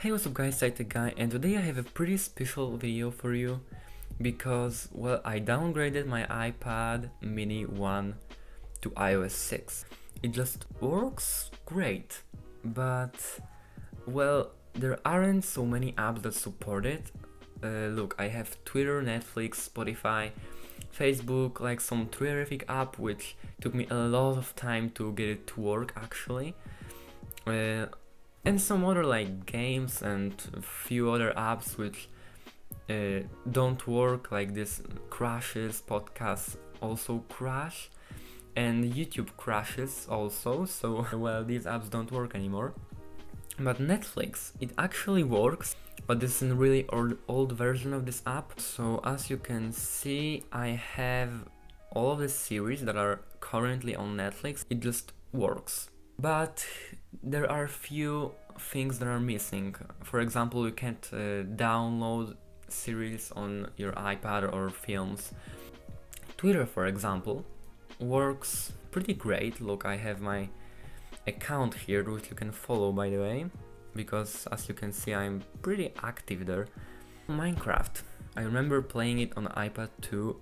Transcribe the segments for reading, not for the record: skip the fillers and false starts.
Hey, what's up guys, LAKEY, and today I have a pretty special video for you because, well, I downgraded my iPad mini 1 to iOS 6. It just works great, but, well, there aren't so many apps that support it. Look, I have Twitter, Netflix, Spotify, Facebook, like some terrific app which took me a lot of time to get it to work actually. And some other like games and a few other apps which don't work, like this crashes, podcasts also crash, and YouTube crashes also, so well, these apps don't work anymore. But Netflix, it actually works, but this is a really old version of this app. So as you can see, I have all of the series that are currently on Netflix. It just works. But there are few things that are missing. For example, you can't download series on your iPad or films. Twitter, for example, works pretty great. Look, I have my account here, which you can follow, by the way, because as you can see, I'm pretty active there. Minecraft, I remember playing it on iPad too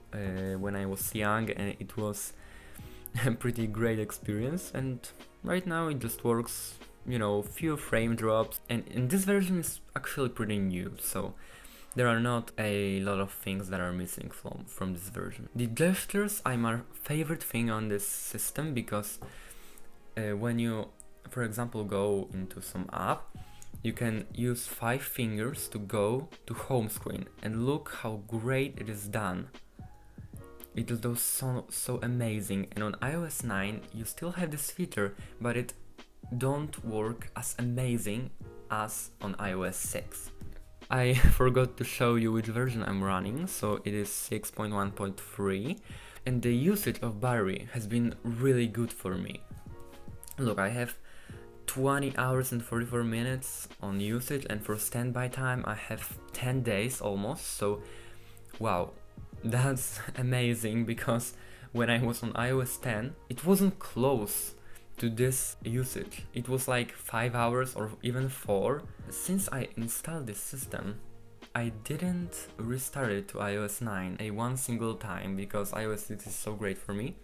when I was young, and it was a pretty great experience, and right now it just works, you know, few frame drops, and this version is actually pretty new, so there are not a lot of things that are missing from this version. The gestures are my favorite thing on this system, because when you, for example, go into some app, you can use 5 fingers to go to home screen, and look how great it is done. It is so amazing, and on iOS 9 you still have this feature, but it don't work as amazing as on iOS 6. I forgot to show you which version I'm running, so it is 6.1.3, and the usage of battery has been really good for me. Look, I have 20 hours and 44 minutes on usage, and for standby time I have 10 days almost, so wow. That's amazing, because when I was on iOS 10, it wasn't close to this usage. It was like 5 hours or even 4. Since I installed this system, I didn't restart it to iOS 9 one single time, because iOS 6 is so great for me.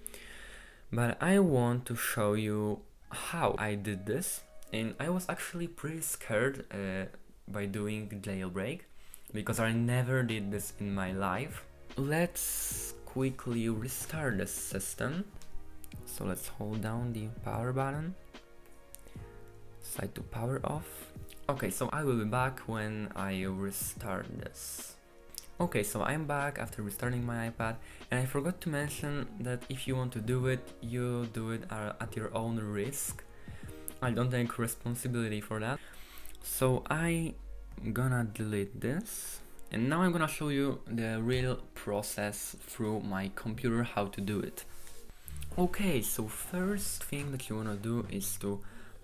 But I want to show you how I did this, and I was actually pretty scared by doing jailbreak, because I never did this in my life. Let's quickly restart the system. So let's hold down the power button, slide to power off. Okay, so I will be back when I restart this. Okay, so I'm back after restarting my iPad, and I forgot to mention that if you want to do it, you do it at your own risk. I don't take responsibility for that. So I'm gonna delete this. And now I'm gonna show you the real process through my computer, how to do it. Okay, so first thing that you wanna do is to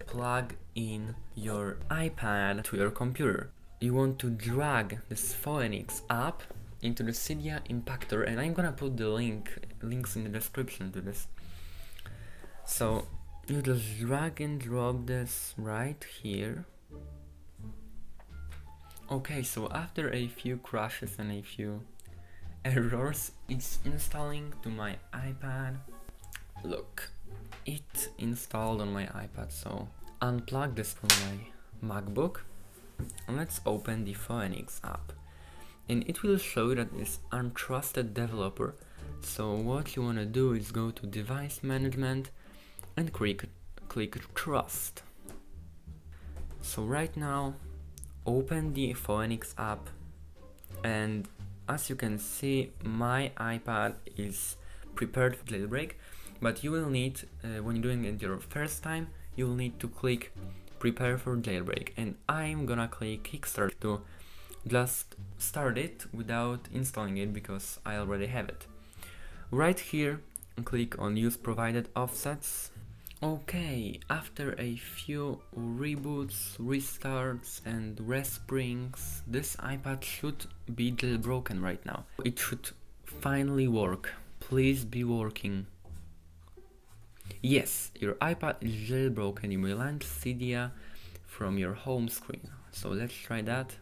plug in your iPad to your computer. You want to drag this Phoenix app into the Cydia impactor, and I'm gonna put the links in the description to this. So you just drag and drop this right here. Okay, so after a few crashes and a few errors, it's installing to my iPad. Look, it installed on my iPad, so unplug this from my MacBook, and let's open the Phoenix app. And it will show that it's untrusted developer, so what you want to do is go to device management and click trust. So right now, open the Phoenix app, and as you can see, my iPad is prepared for jailbreak, but you will need, when you're doing it your first time, you will need to click prepare for jailbreak, and I'm gonna click kickstart to just start it without installing it, because I already have it. Right here, click on use provided offsets. Okay, after a few reboots, restarts and resprings, this iPad should be jailbroken right now. It should finally work. Please be working. Yes, your iPad is jailbroken. You will launch Cydia from your home screen. So let's try that.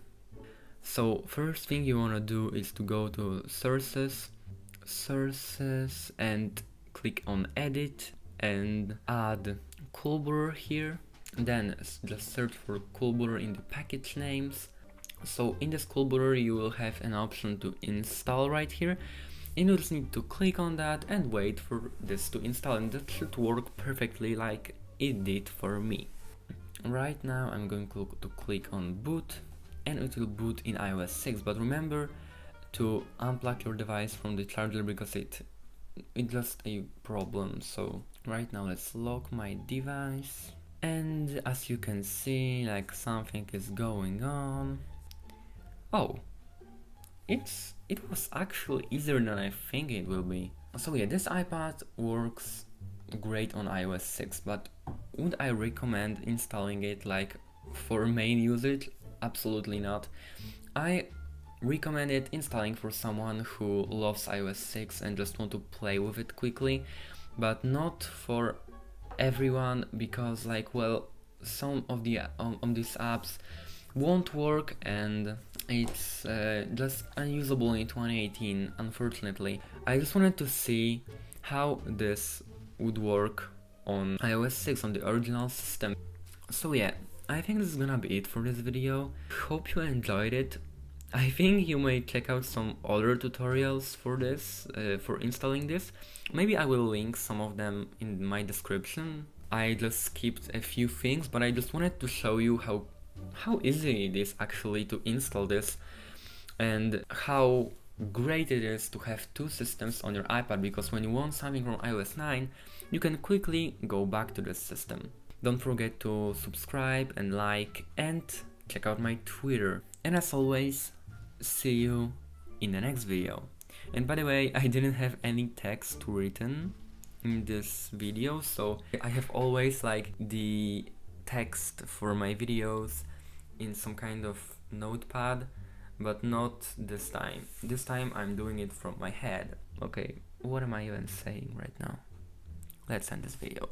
So first thing you want to do is to go to sources and click on edit and add Coolblur here. Then just search for Coolblur in the package names. So in this Coolblur you will have an option to install right here, and you just need to click on that and wait for this to install, and that should work perfectly like it did for me. Right now I'm going to click on boot, and it will boot in iOS 6, but remember to unplug your device from the charger because it's just a problem. So right now let's lock my device, and as you can see, like, something is going on. Oh, it was actually easier than I think it will be. So yeah, this iPad works great on iOS 6, but would I recommend installing it like for main usage? Absolutely not. I recommend it installing for someone who loves iOS 6 and just want to play with it quickly, but not for everyone, because like, well, some of the on these apps won't work and it's just unusable in 2018, unfortunately. I just wanted to see how this would work on iOS 6 on the original system. So yeah, I think this is gonna be it for this video. Hope you enjoyed it. I think you may check out some other tutorials for this, for installing this. Maybe I will link some of them in my description. I just skipped a few things, but I just wanted to show you how easy it is actually to install this, and how great it is to have two systems on your iPad, because when you want something from iOS 9, you can quickly go back to this system. Don't forget to subscribe and like, and check out my Twitter. And as always, see you in the next video. And by the way, I didn't have any text written in this video, so I have always like the text for my videos in some kind of notepad, but not this time. This time I'm doing it from my head. Okay, what am I even saying right now? Let's end this video.